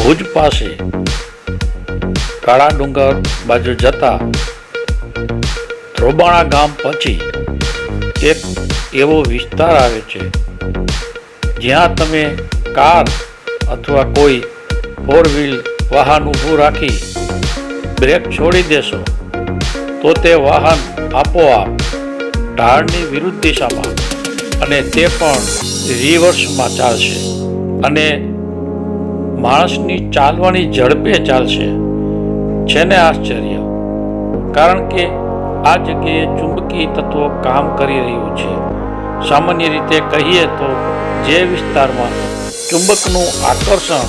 ભુજ પાસે કાળા ડુંગર બાજુ જતા ધ્રોબાણા ગામ પછી એક એવો વિસ્તાર આવે છે જ્યાં તમે કાર અથવા કોઈ 4 વ્હીલ વાહન ઊભું રાખી બ્રેક છોડી દેશો તો તે વાહન આપોઆપ ઢાળની વિરુદ્ધ દિશામાં અને તે પણ રિવર્સમાં ચાલશે અને માણસની ચાલવાની ઝડપે ચાલશે. છે ને આશ્ચર્ય? કારણ કે આ જગ્યાએ ચુંબકીય તત્વ કામ કરી રહ્યું છે. સામાન્ય રીતે કહીએ તો જે વિસ્તારમાં ચુંબકનું આકર્ષણ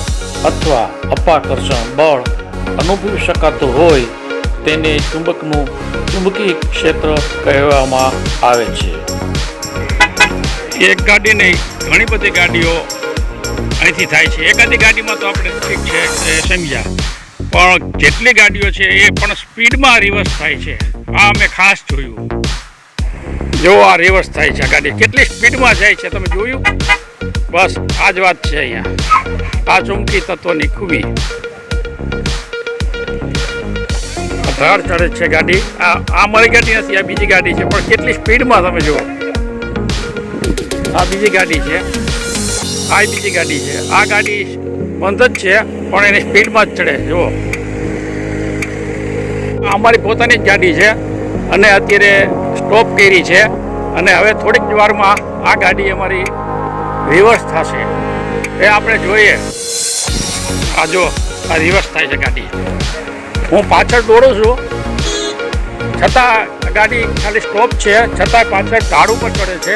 અથવા અપાકર્ષણ બળ અનુભવી શકાતું હોય તેને ચુંબકીય ક્ષેત્ર કહેવામાં આવે છે. એક ગાડી નહીં, ઘણી બધી ગાડીઓ અહીંથી થાય છે. એકાદી ગાડીમાં તો આપણે ઠીક છે એ સમજ્યા, પણ જેટલી ગાડીઓ છે એ પણ સ્પીડમાં રિવર્સ થાય છે. આ મેં ખાસ જોયું. જો આ રિવર્સ થાય છે, આ ગાડી કેટલી સ્પીડમાં જાય છે તમે જોયું? બસ આ જ વાત છે અહીંયા, આ ચુંબકી તત્વની ખૂબી. ધાર ચડે છે ગાડી. આ મારી ગાડી નથી, આ બીજી ગાડી છે, પણ કેટલી સ્પીડમાં તમે જુઓ. આ બીજી ગાડી છે, આ બીજી ગાડી છે. આ ગાડી બંધ જ છે પણ એની સ્પીડમાં જ ચડે. જુઓ, આ અમારી પોતાની જ ગાડી છે અને અત્યારે સ્ટોપ કરી છે અને હવે થોડીક જ વારમાં આ ગાડી અમારી રિવર્સ થશે. એ આપણે જોઈએ. આ જો આ રિવર્સ થાય છે ગાડી. હું પાછળ દોડું છું છતાં ગાડી ખાલી સ્ટોપ છે, છતાં પાછળ ઢાળ ઉપર ચડે છે.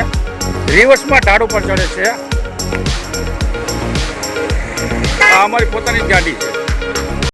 રિવર્સમાં ઢાળ ઉપર ચડે છે. આ અમારી પોતાની જ ગાડી છે.